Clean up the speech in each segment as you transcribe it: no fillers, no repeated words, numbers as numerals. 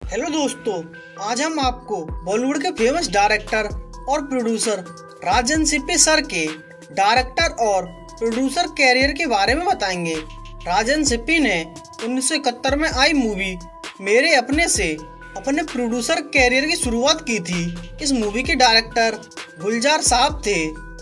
Hello दोस्तों, आज हम आपको बॉलीवुड के फेमस डायरेक्टर और प्रोड्यूसर राजन सिप्पी सर के डायरेक्टर और प्रोड्यूसर कैरियर के बारे में बताएंगे। राजन सिप्पी ने 1971 में आई मूवी मेरे अपने से अपने प्रोड्यूसर कैरियर की शुरुआत की थी। इस मूवी के डायरेक्टर गुलजार साहब थे।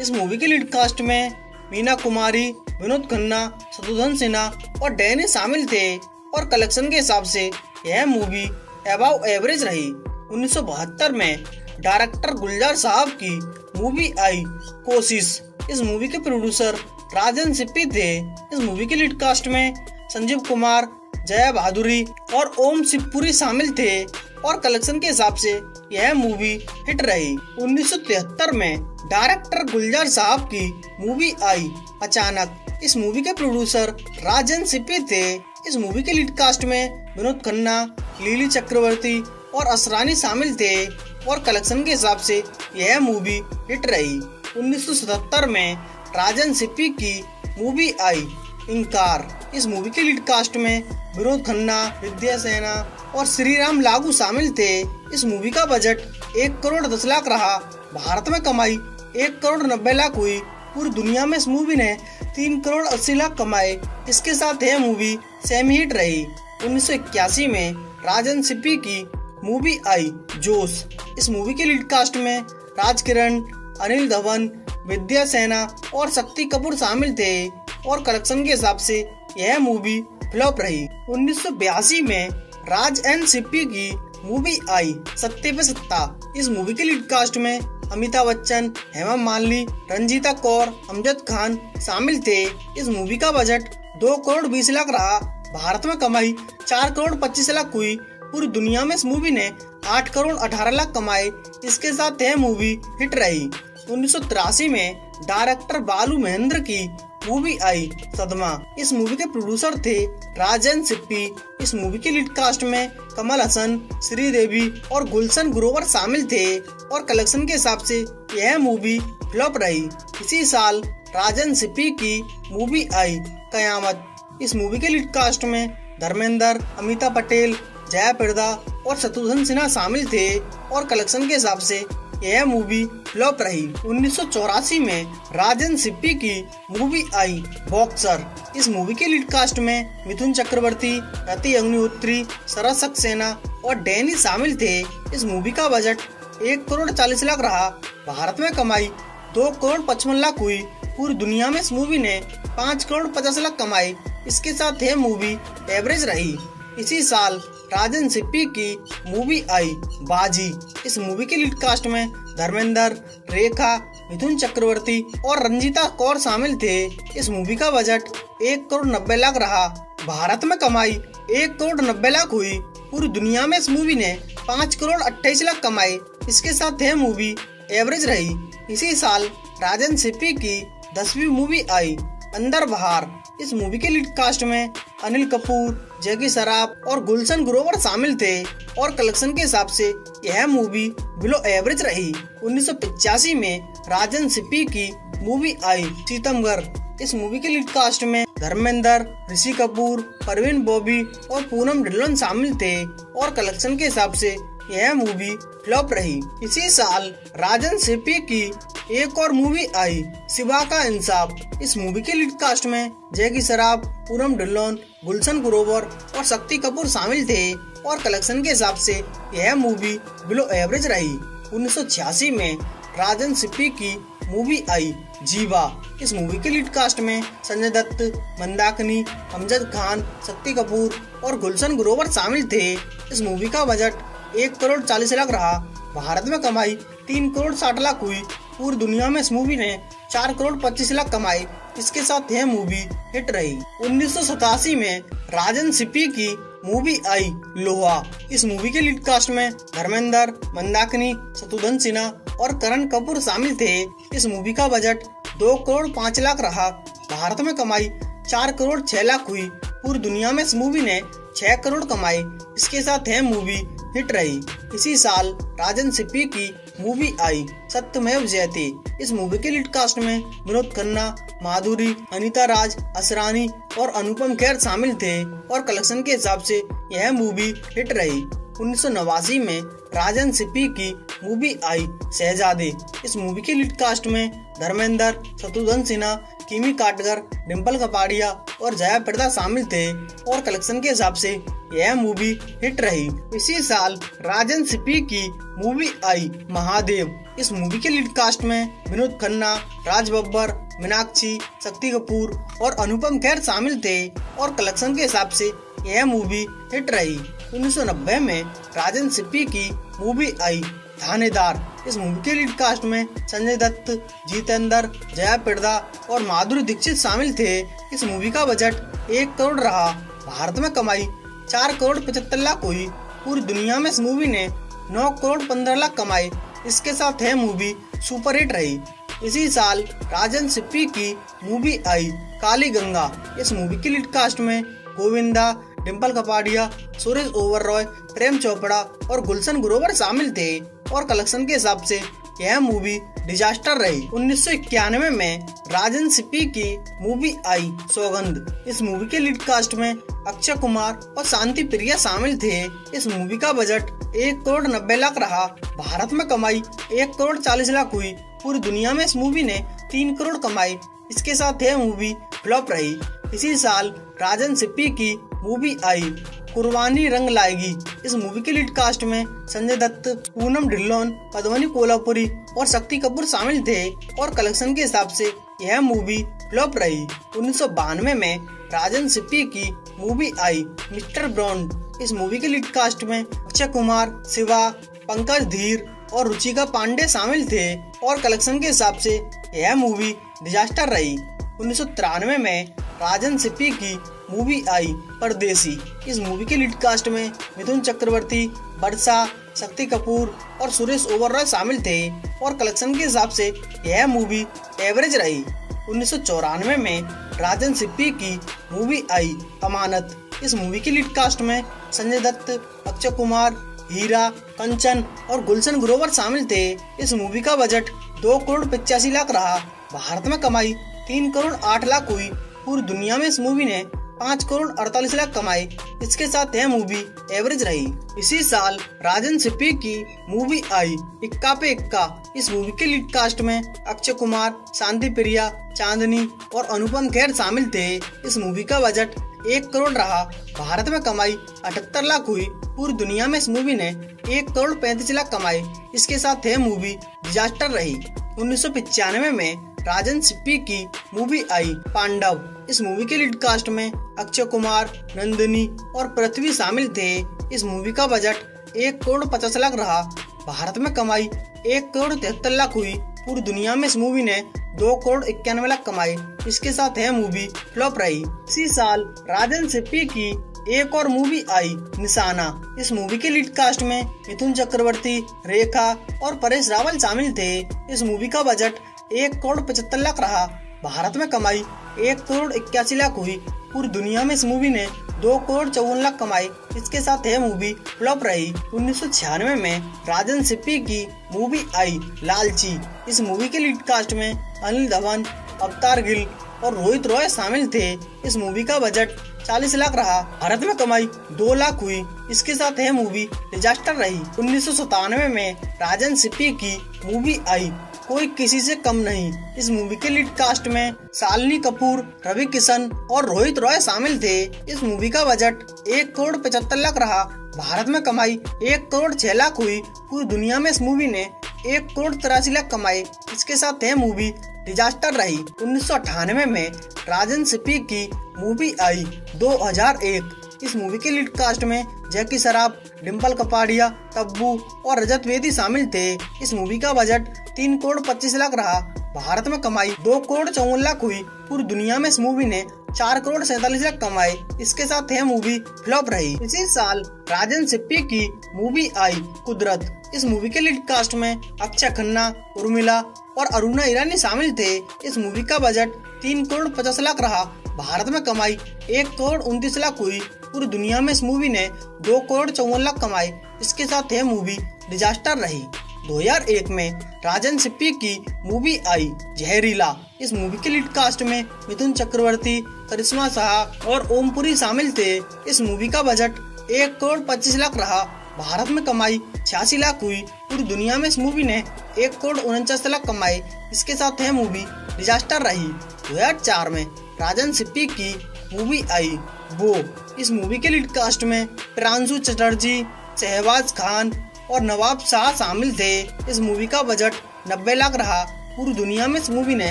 इस मूवी के लीड कास्ट में मीना कुमारी, विनोद खन्ना, शत्रुघ्न सिन्हा और डैनी शामिल थे और कलेक्शन के हिसाब से यह मूवी अबव एवरेज रही। 1972 में डायरेक्टर गुलजार साहब की मूवी आई कोशिश। इस मूवी के प्रोड्यूसर राजन सिप्पी थे। इस मूवी के लीड कास्ट में संजीव कुमार, जया भादुरी और ओम शिवपुरी शामिल थे और कलेक्शन के हिसाब से यह मूवी हिट रही। 1973 में डायरेक्टर गुलजार साहब की मूवी आई अचानक। इस मूवी के प्रोड्यूसर राजन सिप्पी थे। इस मूवी के लीड कास्ट में विनोद खन्ना, लिली चक्रवर्ती और असरानी शामिल थे और कलेक्शन के हिसाब से यह मूवी हिट रही। 1977 में राजन सिप्पी की मूवी आई इनकार। इस मूवी के लीड कास्ट में विनोद खन्ना, विद्या सेना और श्रीराम लागू शामिल थे। इस मूवी का बजट 1 करोड़ 10 लाख रहा। भारत में कमाई 1 करोड़ 90 लाख हुई। पूरी दुनिया में इस मूवी ने 3 करोड़ 80 लाख कमाए। इसके साथ यह मूवी सेमी हिट रही। 1981 में राजन सिप्पी की मूवी आई जोश। इस मूवी के लीड कास्ट में राजकिरण, अनिल धवन, विद्या सेना और शक्ति कपूर शामिल थे और कलेक्शन के हिसाब से यह मूवी फ्लॉप रही। 1982 में राज एंड सिप्पी की मूवी आई सत्ते पे सत्ता। इस मूवी के लीड कास्ट में अमिताभ बच्चन, हेमा मालिनी, रंजीता कौर, अमजद खान शामिल थे। इस मूवी का बजट 2 करोड़ 20 लाख रहा। भारत में कमाई 4 करोड़ 25 लाख हुई। पूरी दुनिया में इस मूवी ने 8 करोड़ 18 लाख कमाए। इसके साथ यह मूवी हिट रही। 1983 में डायरेक्टर बालू महेंद्र की मूवी आई सदमा। इस मूवी के प्रोड्यूसर थे राजन सिप्पी। इस मूवी के लीड कास्ट में कमल हसन, श्रीदेवी और गुलशन ग्रोवर शामिल थे और कलेक्शन के हिसाब से यह मूवी फ्लॉप रही। इसी साल राजन सिप्पी की मूवी आई कयामत। इस मूवी के लीड कास्ट में धर्मेंद्र, अमिताभ पटेल, जया प्रदा और शत्रुघ्न सिन्हा शामिल थे और कलेक्शन के हिसाब से यह मूवी फ्लॉप रही। 1984 में राजन सिप्पी की मूवी आई बॉक्सर। इस मूवी के लीड कास्ट में मिथुन चक्रवर्ती, रति अग्निहोत्री, शरद सक्सेना और डैनी शामिल थे। इस मूवी का बजट 1 करोड़ 40 लाख रहा। भारत में कमाई 2 करोड़ 55 लाख हुई। पूरी दुनिया में इस मूवी ने 5 करोड़ 50 लाख कमाए। इसके साथ यह मूवी एवरेज रही। इसी साल राजन सिप्पी की मूवी आई बाजी। इस मूवी के लीड कास्ट में धर्मेंद्र, रेखा, मिथुन चक्रवर्ती और रंजीता कौर शामिल थे। इस मूवी का बजट 1 करोड़ 90 लाख रहा। भारत में कमाई 1 करोड़ 90 लाख हुई। पूरी दुनिया में इस मूवी ने 5 करोड़ 28 लाख कमाए। इसके साथ यह मूवी एवरेज रही। इसी साल राजन सिप्पी की 10वीं मूवी आई अंदर बाहर। इस मूवी के लीड कास्ट में अनिल कपूर, जैकी श्रॉफ और गुलशन ग्रोवर शामिल थे और कलेक्शन के हिसाब से यह मूवी बिलो एवरेज रही। 1985 में राजन सिप्पी की मूवी आई सीतमगर। इस मूवी के लीड कास्ट में धर्मेंद्र, ऋषि कपूर, परवीन बॉबी और पूनम ढिल्लोन शामिल थे और कलेक्शन के हिसाब से यह मूवी फ्लॉप रही। इसी साल राजन सिप्पी की एक और मूवी आई शिवा का इंसाफ। इस मूवी के लीड कास्ट में जैकी श्रॉफ, पूनम ढिल्लोन, गुलशन ग्रोवर और शक्ति कपूर शामिल थे और कलेक्शन के हिसाब से यह मूवी बिलो एवरेज रही। 1986 में राजन सिप्पी की मूवी आई जीवा। इस मूवी के लीड कास्ट में संजय दत्त, मंदाकिनी, अमजद खान, शक्ति कपूर और गुलशन ग्रोवर शामिल थे। इस मूवी का बजट 1 करोड़ 40 लाख रहा। भारत में कमाई 3 करोड़ 60 लाख हुई। पूरी दुनिया में इस मूवी ने 4 करोड़ 25 लाख कमाए। इसके साथ यह मूवी हिट रही। 1987 में राजन सिप्पी की मूवी आई लोहा। इस मूवी के लीड कास्ट में धर्मेंद्र, मंदाकिनी, शत्रुघ्न सिन्हा और करण कपूर शामिल थे। इस मूवी का बजट 2 करोड़ 5 लाख रहा। भारत में कमाई 4 करोड़ 6 लाख हुई। पूरी दुनिया में इस मूवी ने 6 करोड़ कमाए। इसके साथ यह मूवी हिट रही। इसी साल राजन सिप्पी की मूवी आई सत्यमेव जयते। इस मूवी के लीड कास्ट में विनोद खन्ना, माधुरी, अनीता राज, असरानी और अनुपम खेर शामिल थे और कलेक्शन के हिसाब से यह मूवी हिट रही। 1989 में राजन सिप्पी की मूवी आई शहजादे। इस मूवी के लीड कास्ट में धर्मेंद्र, शत्रुघ्न सिन्हा, किमी काटकर, डिम्पल कपाड़िया और जया प्रदा शामिल थे और कलेक्शन के हिसाब से यह मूवी हिट रही। इसी साल राजन सिप्पी की मूवी आई महादेव। इस मूवी के लीड कास्ट में विनोद खन्ना, राज बब्बर, मीनाक्षी, शक्ति कपूर और अनुपम खेर शामिल थे और कलेक्शन के हिसाब से यह मूवी हिट रही। 1990 में राजन सिप्पी की मूवी आई थानेदार। इस मूवी के लीड कास्ट में संजय दत्त, जितेंद्र, जया प्रदा और माधुरी दीक्षित शामिल थे। इस मूवी का बजट 1 करोड़ रहा। भारत में कमाई 4 करोड़ 75 लाख हुई। पूरी दुनिया में इस मूवी ने 9 करोड़ 15 लाख कमाए। इसके साथ यह मूवी सुपरहिट रही। इसी साल राजन सिप्पी की मूवी आई काली गंगा। इस मूवी के लीड कास्ट में गोविंदा, डिम्पल कपाड़िया, सुरेश ओबेरॉय, प्रेम चोपड़ा और गुलशन ग्रोवर शामिल थे और कलेक्शन के हिसाब से यह मूवी डिजास्टर रही। 1991 में राजन सिप्पी की मूवी आई सौगंध। इस मूवी के लीड कास्ट में अक्षय कुमार और शांति प्रिया शामिल थे। इस मूवी का बजट 1 करोड़ 90 लाख रहा। भारत में कमाई 1 करोड़ 40 लाख हुई। पूरी दुनिया में इस मूवी ने 3 करोड़ कमाए। इसके साथ यह मूवी फ्लॉप रही। इसी साल राजन सिप्पी की मूवी आई कुर्बानी रंग लाएगी। इस मूवी के लीड कास्ट में संजय दत्त, पूनम ढिल्लोन, पद्मिनी कोल्हापुरी और शक्ति कपूर शामिल थे और कलेक्शन के हिसाब से यह मूवी फ्लॉप रही। 1992 में राजन सिप्पी की मूवी आई मिस्टर ब्रॉन्ड। इस मूवी के लीड कास्ट में अक्षय कुमार, शिवा, पंकज धीर और रुचिका पांडे शामिल थे और कलेक्शन के हिसाब से यह मूवी डिजास्टर रही। 1993 में राजन सिप्पी की मूवी आई परदेसी। इस मूवी के लीड कास्ट में मिथुन चक्रवर्ती, वर्षा, शक्ति कपूर और सुरेश ओबेरॉय शामिल थे और कलेक्शन के हिसाब से यह मूवी एवरेज रही। 1994 में राजन सिप्पी की मूवी आई अमानत। इस मूवी के लीड कास्ट में संजय दत्त, अक्षय कुमार, हीरा, कंचन और गुलशन ग्रोवर शामिल थे। इस मूवी का बजट 2 करोड़ 85 लाख रहा। भारत में कमाई 3 करोड़ 8 लाख हुई। पूरी दुनिया में इस मूवी ने 5 करोड़ 48 लाख कमाए। इसके साथ यह मूवी एवरेज रही। इसी साल राजन सिप्पी की मूवी आई इक्का पे इक्का। इस मूवी के लीड कास्ट में अक्षय कुमार, शांति प्रिया, चांदनी और अनुपम खेर शामिल थे। इस मूवी का बजट 1 करोड़ रहा। भारत में कमाई 78 लाख हुई। पूरी दुनिया में इस मूवी ने 1 करोड़ 35 लाख कमाए। इसके साथ यह मूवी डिजास्टर रही। 1995 में राजन सिप्पी की मूवी आई पांडव। इस मूवी के लीड कास्ट में अक्षय कुमार, नंदिनी और पृथ्वी शामिल थे। इस मूवी का बजट 1 करोड़ 50 लाख रहा। भारत में कमाई 1 करोड़ 73 लाख हुई। पूरी दुनिया में इस मूवी ने 2 करोड़ 91 लाख कमाए। इसके साथ यह मूवी फ्लॉप रही। इसी साल राजन सिप्पी की एक और मूवी आई निशाना। इस मूवी के लीड कास्ट में मिथुन चक्रवर्ती, रेखा और परेश रावल शामिल थे। इस मूवी का बजट 1 करोड़ 75 लाख रहा। भारत में कमाई 1 करोड़ 81 लाख हुई। पूरी दुनिया में इस मूवी ने 2 करोड़ 54 लाख कमाए। इसके साथ यह मूवी फ्लॉप रही। 1996 में राजन सिप्पी की मूवी आई लालची। इस मूवी के लीड कास्ट में अनिल धवन, अवतार गिल और रोहित रॉय शामिल थे। इस मूवी का बजट 40 लाख रहा। भारत में कमाई 2 लाख हुई। इसके साथ यह मूवी डिजास्टर रही। 1997 में राजन सिप्पी की मूवी आई कोई किसी से कम नहीं। इस मूवी के लीड कास्ट में शालिनी कपूर, रवि किशन और रोहित रॉय शामिल थे। इस मूवी का बजट 1 करोड़ 75 लाख रहा। भारत में कमाई 1 करोड़ 6 लाख हुई। पूरी दुनिया में इस मूवी ने 1 करोड़ 83 लाख कमाए। इसके साथ यह मूवी डिजास्टर रही। 1998 में राजन सिप्पी की मूवी आई 2001। इस मूवी के लीड कास्ट में जैकी श्रॉफ, डिम्पल कपाड़िया, तब्बू और रजत वेदी शामिल थे। इस मूवी का बजट 3 करोड़ 25 लाख रहा। भारत में कमाई 2 करोड़ 54 लाख हुई। पूरी दुनिया में इस मूवी ने 4 करोड़ 47 लाख कमाए। इसके साथ यह मूवी फ्लॉप रही। इसी साल राजन सिप्पी की मूवी आई कुदरत। इस मूवी के लीड कास्ट में अक्षय खन्ना, उर्मिला और अरुणा ईरानी शामिल थे। इस मूवी का बजट 3 करोड़ 50 लाख रहा। भारत में कमाई 1 करोड़ 29 लाख हुई। पूरी दुनिया में इस मूवी ने 2 करोड़ 54 लाख कमाए। इसके साथ यह मूवी डिजास्टर रही। 2001 में राजन सिप्पी की मूवी आई जहरीला। इस मूवी के लीड कास्ट में मिथुन चक्रवर्ती, करिश्मा शाह और ओमपुरी शामिल थे। इस मूवी का बजट 1 करोड़ 25 लाख रहा। भारत में कमाई 86 लाख हुई। पूरी दुनिया में इस मूवी ने 1,49,00,000 कमाए। इसके साथ यह मूवी डिजास्टर रही। 2004 में राजन सिप्पी की मूवी आई वो। इस मूवी के लीड कास्ट में प्रांशु चटर्जी, शहबाज खान और नवाब शाह शामिल थे। इस मूवी का बजट 90 लाख रहा। पूरी दुनिया में इस मूवी ने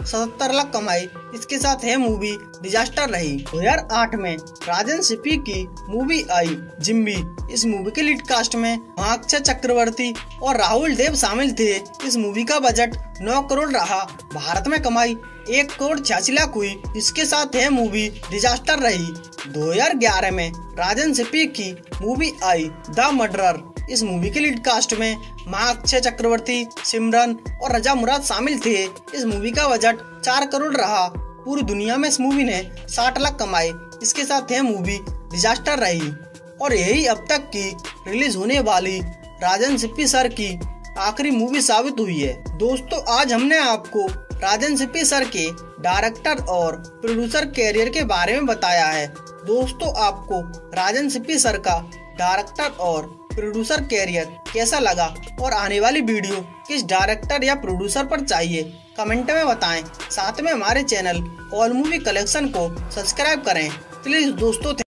77 लाख कमाए। इसके साथ यह मूवी डिजास्टर रही। 2008 में राजन सिप्पी की मूवी आई जिम्बी। इस मूवी के लीड कास्ट में अक्षय चक्रवर्ती और राहुल देव शामिल थे। इस मूवी का बजट 9 करोड़ रहा। भारत में कमाई 1,86,00,000 हुई। इसके साथ यह मूवी डिजास्टर रही। 2011 में राजन सिप्पी की मूवी आई द मर्डरर। इस मूवी के लीड कास्ट में अक्षय चक्रवर्ती, सिमरन और रजा मुराद शामिल थे। इस मूवी का बजट 4 करोड़ रहा। पूरी दुनिया में इस मूवी ने 60 लाख कमाए। इसके साथ यह मूवी डिजास्टर रही। और यही अब तक की रिलीज होने वाली राजन सिप्पी सर की आखिरी मूवी साबित हुई है। दोस्तों, आज हमने आपको राजन सिप्पी सर के डायरेक्टर और प्रोड्यूसर कैरियर के बारे में बताया है। दोस्तों, आपको राजन सिप्पी सर का डायरेक्टर और प्रोड्यूसर कैरियर कैसा लगा और आने वाली वीडियो किस डायरेक्टर या प्रोड्यूसर पर चाहिए, कमेंट में बताएं। साथ में हमारे चैनल ऑल मूवी कलेक्शन को सब्सक्राइब करें प्लीज दोस्तों।